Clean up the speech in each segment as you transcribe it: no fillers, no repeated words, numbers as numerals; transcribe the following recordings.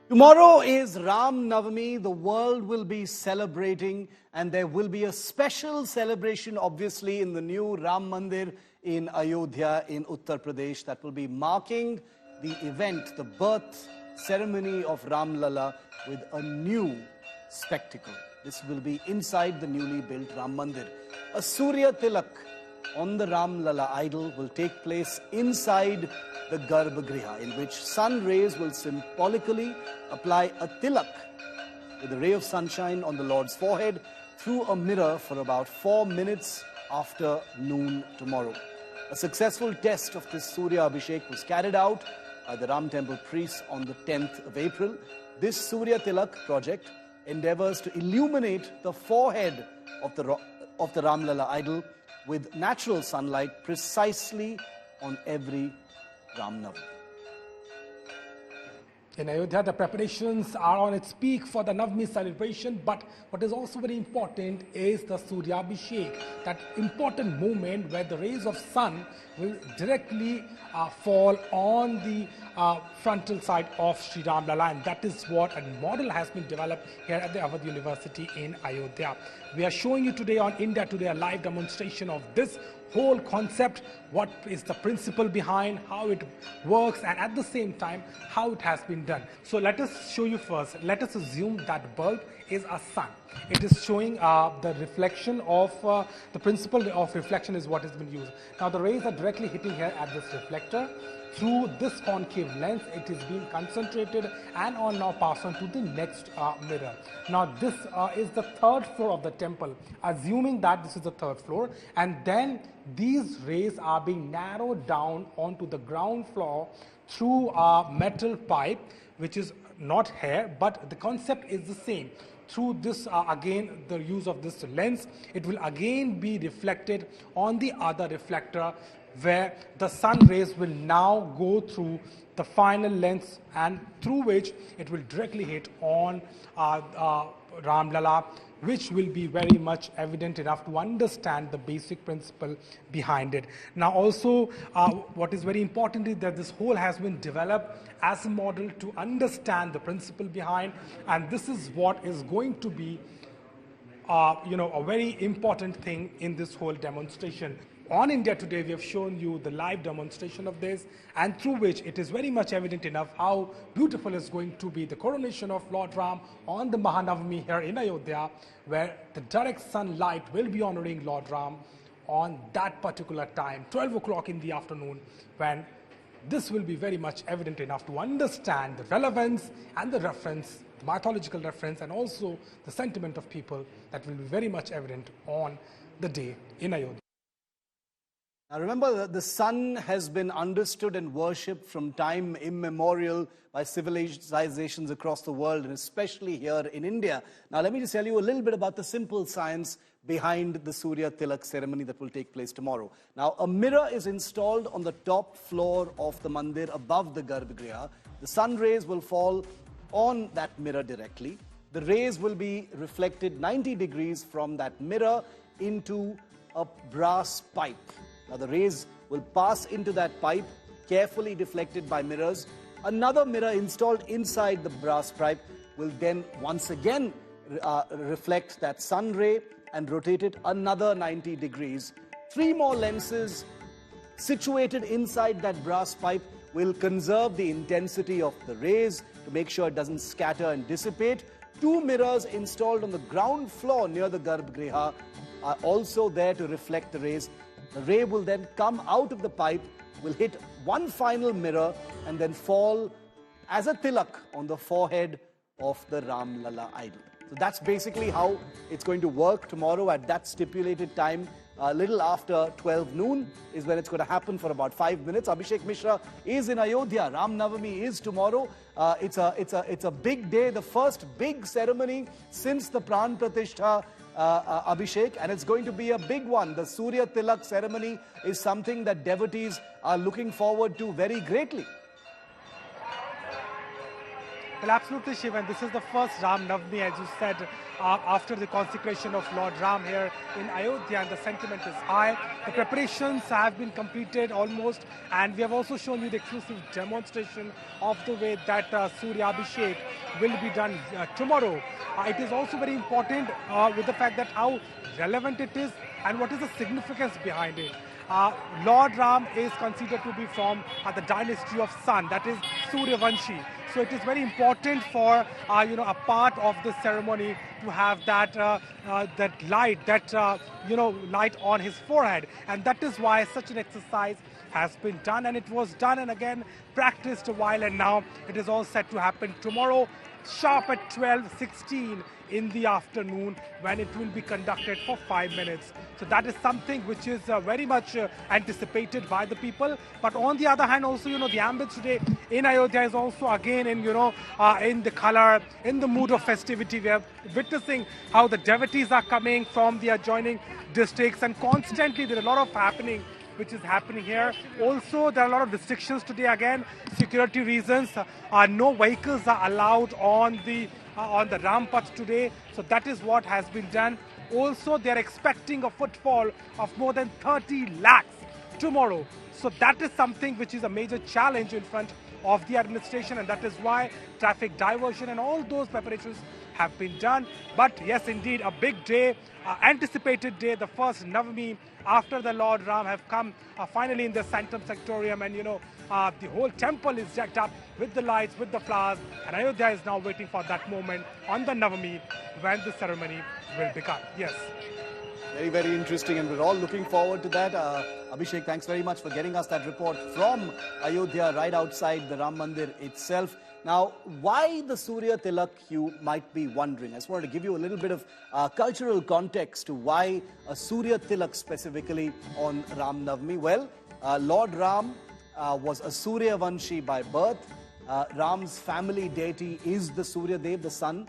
Tomorrow is Ram Navami. The world will be celebrating, and there will be a special celebration, obviously, in the new Ram Mandir in Ayodhya in Uttar Pradesh that will be marking the event, the birth ceremony of Ram Lalla with a new spectacle. This will be inside the newly built Ram Mandir. A Surya Tilak on the Ram Lalla idol will take place inside the Garbhagriha, in which sun rays will symbolically apply a tilak with a ray of sunshine on the Lord's forehead through a mirror for about 4 minutes after noon tomorrow. A successful test of this Surya Abhishek was carried out by the Ram Temple priests on the 10th of April. This Surya Tilak project endeavors to illuminate the forehead of the Ram Lalla idol with natural sunlight precisely on every Ram Navami. In Ayodhya, the preparations are on its peak for the Navami celebration, but what is also very important is the Surya Abhishek, that important moment where the rays of sun will directly fall on the frontal side of Sri Ram Lalla, and that is what a model has been developed here at the Awadh University in Ayodhya. We are showing you today on India Today a live demonstration of this whole concept, what is the principle behind, how it works, and at the same time how it has been done. So let us show you first. Let us assume that bulb is a sun. It is showing the reflection of the principle of reflection is what has been used. Now the rays are directly hitting here at this reflector. Through this concave lens, it is being concentrated and now passed on to the next mirror. Now this is the third floor of the temple, assuming that this is the third floor, and then these rays are being narrowed down onto the ground floor through a metal pipe, which is not here, but the concept is the same. Through this, again, the use of this lens, it will again be reflected on the other reflector, where the sun rays will now go through the final lens and through which it will directly hit on Ram Lalla, which will be very much evident enough to understand the basic principle behind it. Now also, what is very important is that this whole has been developed as a model to understand the principle behind, and this is what is going to be a very important thing in this whole demonstration. On India Today, we have shown you the live demonstration of this, and through which it is very much evident enough how beautiful is going to be the coronation of Lord Ram on the Mahanavami here in Ayodhya, where the direct sunlight will be honoring Lord Ram on that particular time, 12 o'clock in the afternoon, when this will be very much evident enough to understand the relevance and the reference, the mythological reference, and also the sentiment of people that will be very much evident on the day in Ayodhya. Now remember that the sun has been understood and worshipped from time immemorial by civilizations across the world, and especially here in India. Now let me just tell you a little bit about the simple science behind the Surya Tilak ceremony that will take place tomorrow. Now a mirror is installed on the top floor of the mandir above the Garbhagriha. The sun rays will fall on that mirror directly. The rays will be reflected 90 degrees from that mirror into a brass pipe. Now the rays will pass into that pipe, carefully deflected by mirrors. Another mirror installed inside the brass pipe will then once again reflect that sun ray and rotate it another 90 degrees. 3 more lenses situated inside that brass pipe will conserve the intensity of the rays to make sure it doesn't scatter and dissipate. 2 mirrors installed on the ground floor near the Garbhagriha are also there to reflect the rays. The ray will then come out of the pipe, will hit one final mirror, and then fall as a tilak on the forehead of the Ram Lalla idol. So that's basically how it's going to work tomorrow at that stipulated time. A little after 12 noon is when it's going to happen for about 5 minutes. Abhishek Mishra is in Ayodhya. Ram Navami is tomorrow. It's a big day, the first big ceremony since the Pran Pratishtha Abhishek, and it's going to be a big one. The Surya Tilak ceremony is something that devotees are looking forward to very greatly. Well, absolutely, Shiv, and this is the first Ram Navami, as you said, after the consecration of Lord Ram here in Ayodhya, and the sentiment is high. The preparations have been completed almost, and we have also shown you the exclusive demonstration of the way that Surya Abhishek will be done tomorrow. It is also very important with the fact that how relevant it is and what is the significance behind it. Lord Ram is considered to be from the dynasty of Sun, that is Suryavanshi. So it is very important for a part of the ceremony to have that light, light on his forehead, and that is why such an exercise has been done, and it was done and again practiced a while, and now it is all set to happen tomorrow, sharp at 12:16 in the afternoon, when it will be conducted for 5 minutes. So that is something which is very much anticipated by the people. But on the other hand, also, the ambience today in Ayodhya is also again in the color, in the mood of festivity. We are witnessing how the devotees are coming from the adjoining districts, and constantly there is a lot of happening which is happening here. Also, there are a lot of restrictions today. Again, security reasons. No vehicles are allowed on the Rampath today. So that is what has been done. Also, they are expecting a footfall of more than 30 lakhs tomorrow. So that is something which is a major challenge in front of the administration, and that is why traffic diversion and all those preparations have been done. But yes, indeed, a big day, anticipated day, the first Navami after the Lord Ram have come finally in the Sanctum Sanctorum, and the whole temple is decked up with the lights, with the flowers, and Ayodhya is now waiting for that moment on the Navami when the ceremony will begin. Yes. Very, very interesting, and we're all looking forward to that. Abhishek, thanks very much for getting us that report from Ayodhya, right outside the Ram Mandir itself. Now, why the Surya Tilak, you might be wondering. I just wanted to give you a little bit of cultural context to why a Surya Tilak specifically on Ram Navami. Well, Lord Ram was a Suryavanshi by birth. Ram's family deity is the Surya Dev, the sun.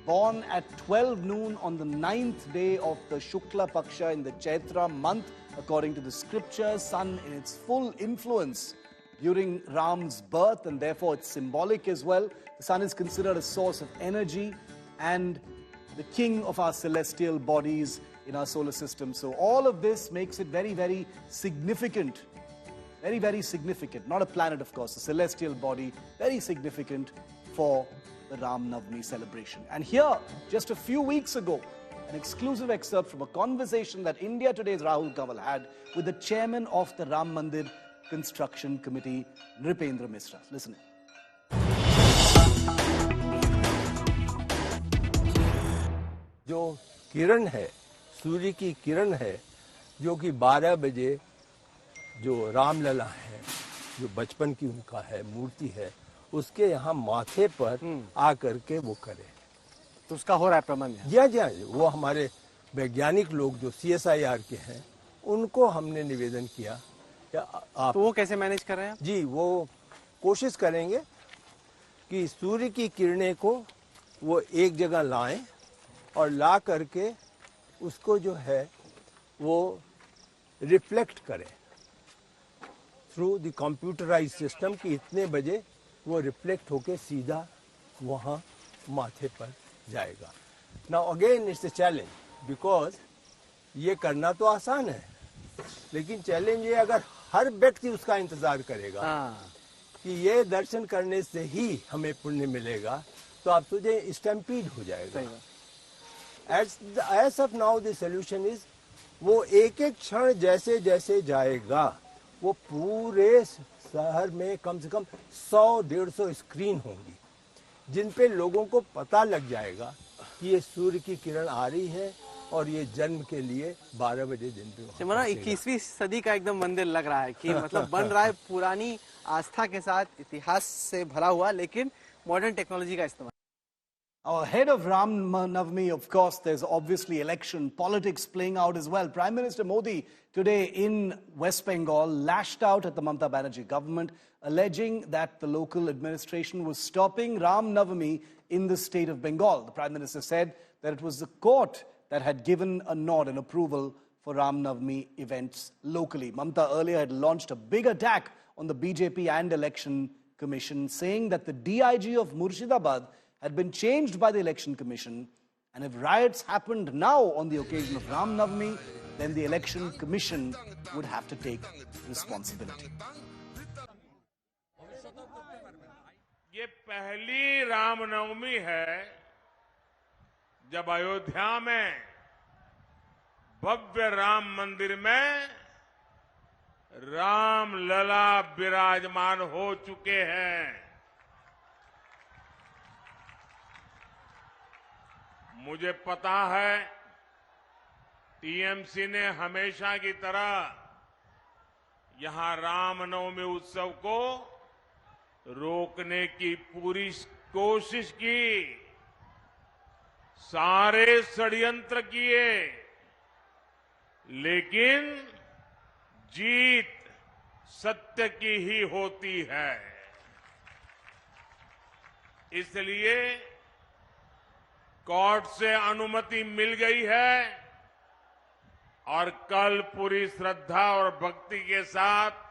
Born at 12 noon on the 9th day of the Shukla Paksha in the Chaitra month, according to the scriptures, sun in its full influence during Ram's birth, and therefore it's symbolic as well. The sun is considered a source of energy and the king of our celestial bodies in our solar system. So all of this makes it very, very significant. Very, very significant. Not a planet, of course, a celestial body, very significant for the Ram Navami celebration. And here, just a few weeks ago, an exclusive excerpt from a conversation that India Today's Rahul Kanwal had with the chairman of the Ram Mandir Construction Committee, Nripendra Misra. Listen in. जो किरण है, सूर्य की किरण है, जो कि 12 बजे जो रामलला है, जो बचपन की उनका है, मूर्ति है, उसके यहाँ माथे पर आकर के वो करे। तो उसका हो रहा है प्रबंध? जी, वो हमारे वैज्ञानिक लोग जो CSIR के हैं, उनको हमने निवेदन किया कि आप। तो वो कैसे मैनेज कर रहे हैं? जी, वो कोशिश करेंगे कि सूर्य की किरणें को वो एक जगह लाएं और ला करके उसको जो है वो रिफ्लेक्ट करें थ्रू द कंप्यूटराइज सिस्टम कि इतने बजे वो रिफ्लेक्ट होके सीधा वहाँ माथे पर जाएगा। Now again it's a challenge, because ये करना तो आसान है, लेकिन चैलेंज ये अगर हर व्यक्ति उसका इंतजार करेगा कि ये दर्शन करने से ही हमें पुण्य मिलेगा, तो आप तुझे स्टैम्पीड हो जाएगा। As of now the solution is वो एक एक क्षण जैसे जैसे जाएगा वो पूरे शहर में कम से कम 100-150 स्क्रीन होंगी जिन पे लोगों को पता लग जाएगा कि ये सूर्य की किरण आ रही है और ये जन्म के लिए 12 बजे दिन पे। मतलब 21वीं सदी का एकदम मंदिर लग रहा है कि मतलब बन रहा है पुरानी आस्था के साथ, इतिहास से भरा हुआ, लेकिन मॉडर्न टेक्नोलॉजी का इस्तेमाल। Ahead of Ram Navami, of course, there's obviously election politics playing out as well. Prime Minister Modi today in West Bengal lashed out at the Mamata Banerjee government, alleging that the local administration was stopping Ram Navami in the state of Bengal. The Prime Minister said that it was the court that had given a nod and approval for Ram Navami events locally. Mamata earlier had launched a big attack on the BJP and election Commission, saying that the DIG of Murshidabad had been changed by the Election Commission, and if riots happened now on the occasion of Ram Navami, then the Election Commission would have to take responsibility. ये पहली रामनवमी है जब अयोध्या में भव्य राम मंदिर में राम लला विराजमान हो चुके हैं। मुझे पता है टीएमसी ने हमेशा की तरह यहां रामनवमी उत्सव को रोकने की पूरी कोशिश की, सारे षड्यंत्र किए, लेकिन जीत सत्य की ही होती है। इसलिए कोर्ट से अनुमति मिल गई है और कल पूरी श्रद्धा और भक्ति के साथ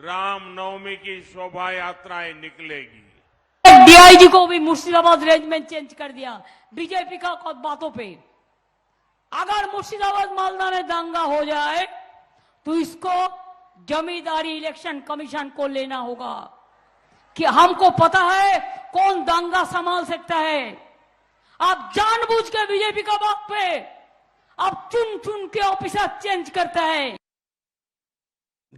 रामनवमी की शोभा यात्राएं निकलेगी। डीआईजी को भी मुर्शिदाबाद रेंज में चेंज कर दिया बीजेपी का बातों पे। अगर मुर्शिदाबाद मालदा में दंगा हो जाए तो इसको जमींदारी इलेक्शन कमीशन को लेना होगा कि हमको पता है कौन दंगा संभाल सकता है। आप जानबूझ के बीजेपी का बात पे अब चुन चुन के ऑफिसर चेंज करता है।